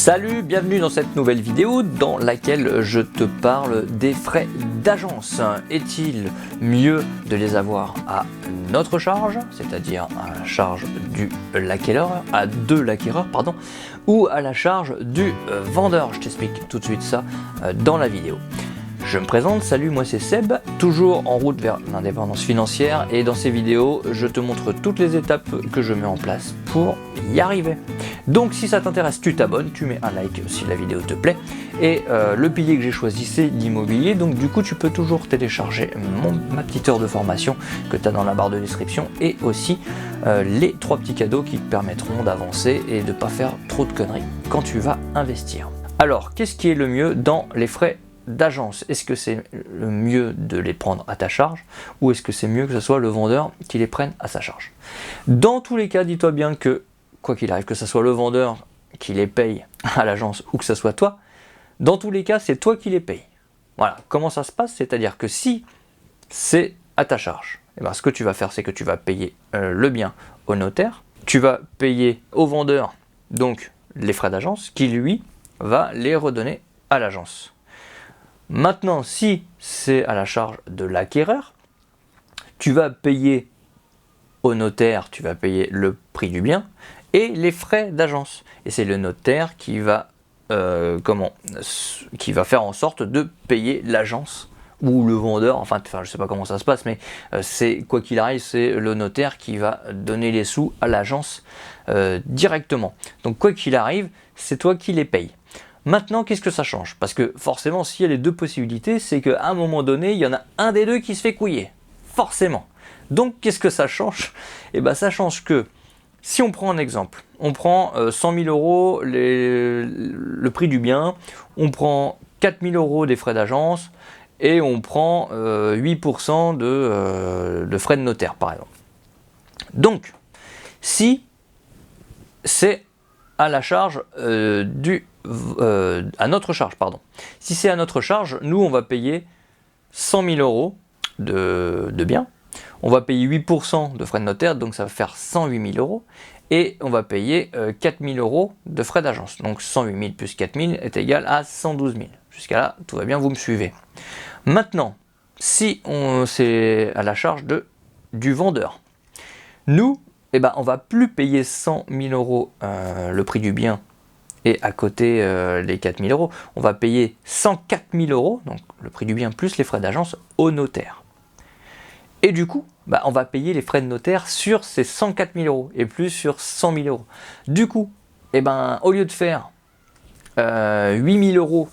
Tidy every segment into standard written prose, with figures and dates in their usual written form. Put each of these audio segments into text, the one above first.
Salut, bienvenue dans cette nouvelle vidéo dans laquelle je te parle des frais d'agence. Est-il mieux de les avoir à notre charge, c'est-à-dire à la charge du l'acquéreur, ou à la charge du vendeur? Je t'explique tout de suite ça dans la vidéo. Je me présente, salut, moi c'est Seb, toujours en route vers l'indépendance financière, et dans ces vidéos, je te montre toutes les étapes que je mets en place pour y arriver. Donc si ça t'intéresse, tu t'abonnes, tu mets un like si la vidéo te plaît, et le pilier que j'ai choisi c'est l'immobilier, donc du coup tu peux toujours télécharger ma petite heure de formation que tu as dans la barre de description, et aussi les 3 petits cadeaux qui te permettront d'avancer et de ne pas faire trop de conneries quand tu vas investir. Alors, qu'est-ce qui est le mieux dans les frais d'agence? Est-ce que c'est le mieux de les prendre à ta charge, ou est-ce que c'est mieux que ce soit le vendeur qui les prenne à sa charge? Dans tous les cas, dis-toi bien que quoi qu'il arrive, que ce soit le vendeur qui les paye à l'agence ou que ce soit toi, dans tous les cas c'est toi qui les payes. Voilà, comment ça se passe? C'est-à-dire que si c'est à ta charge, et bien ce que tu vas faire, c'est que tu vas payer le bien au notaire, tu vas payer au vendeur donc les frais d'agence, qui lui va les redonner à l'agence. Maintenant, si c'est à la charge de l'acquéreur, tu vas payer au notaire, tu vas payer le prix du bien et les frais d'agence. Et c'est le notaire qui va, qui va faire en sorte de payer l'agence ou le vendeur, enfin je sais pas comment ça se passe, mais c'est quoi qu'il arrive, c'est le notaire qui va donner les sous à l'agence directement. Donc quoi qu'il arrive, c'est toi qui les payes. Maintenant, qu'est-ce que ça change? Parce que forcément, s'il y a les deux possibilités, c'est qu'à un moment donné, il y en a un des deux qui se fait couiller. Forcément. Donc, qu'est-ce que ça change? Eh bien, ça change que, si on prend un exemple, on prend 100 000 euros le prix du bien, on prend 4 000 euros des frais d'agence, et on prend 8% de frais de notaire, par exemple. Donc, si c'est à la charge à notre charge, pardon. Si c'est à notre charge, nous on va payer 100 000 euros de biens, on va payer 8% de frais de notaire, donc ça va faire 108 000 euros, et on va payer 4 000 euros de frais d'agence. Donc 108 000 plus 4 000 est égal à 112 000. Jusqu'à là, tout va bien, vous me suivez. Maintenant, si c'est à la charge du vendeur, nous, eh ben, on va plus payer 100 000 euros le prix du bien et à côté les 4 000 euros, on va payer 104 000 euros, donc le prix du bien plus les frais d'agence au notaire. Et du coup, bah, on va payer les frais de notaire sur ces 104 000 euros et plus sur 100 000 euros. Du coup, eh ben, au lieu de faire 8 000 euros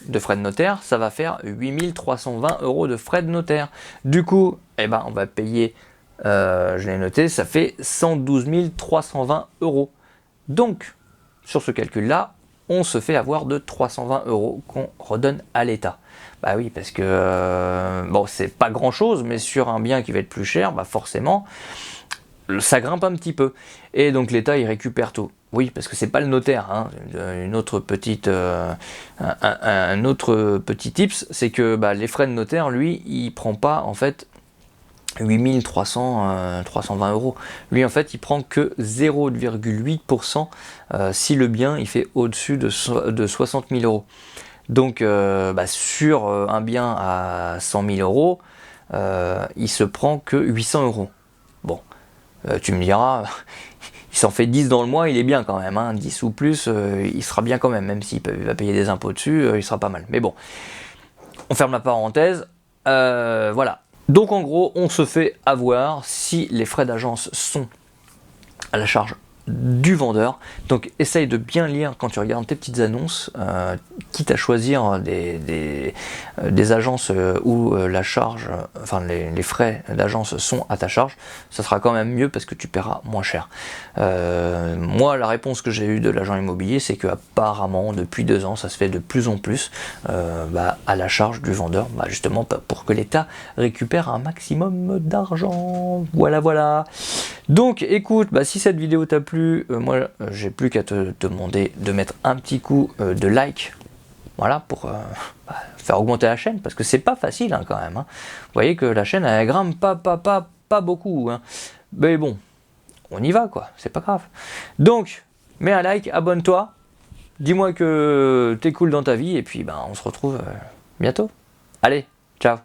de frais de notaire, ça va faire 8 320 euros de frais de notaire. Du coup, eh ben, on va payer, je l'ai noté, ça fait 112 320 euros. Donc, sur ce calcul-là, on se fait avoir de 320 euros qu'on redonne à l'État. Bah oui, parce que, bon, c'est pas grand-chose, mais sur un bien qui va être plus cher, bah forcément, ça grimpe un petit peu. Et donc l'État, il récupère tout. Oui, parce que c'est pas le notaire, hein. Un autre petit tips, c'est que bah, les frais de notaire, lui, il prend pas, en fait, 8 320 euros. Lui, en fait, il prend que 0,8% si le bien il fait au-dessus de 60 000 euros. Donc, bah, sur un bien à 100 000 euros, il se prend que 800 euros. Bon, tu me diras, il s'en fait 10 dans le mois, il est bien quand même. Hein, 10 ou plus, il sera bien quand même. Même s'il va payer des impôts dessus, il sera pas mal. Mais bon, on ferme la parenthèse. Voilà. Donc en gros, on se fait avoir si les frais d'agence sont à la charge du vendeur. Donc essaye de bien lire quand tu regardes tes petites annonces, quitte à choisir des agences où la charge, enfin les frais d'agence sont à ta charge, ça sera quand même mieux parce que tu paieras moins cher. Moi, la réponse que j'ai eue de l'agent immobilier, c'est que apparemment depuis 2 ans, ça se fait de plus en plus à la charge du vendeur, justement pour que l'État récupère un maximum d'argent. Voilà. Donc écoute, si cette vidéo t'a plu, moi j'ai plus qu'à te demander de mettre un petit coup de like, voilà, pour faire augmenter la chaîne, parce que c'est pas facile hein, quand même. Hein. Vous voyez que la chaîne elle grimpe pas beaucoup, hein. Mais bon, on y va quoi, c'est pas grave. Donc, mets un like, abonne-toi, dis-moi que t'es cool dans ta vie et puis on se retrouve bientôt. Allez, ciao.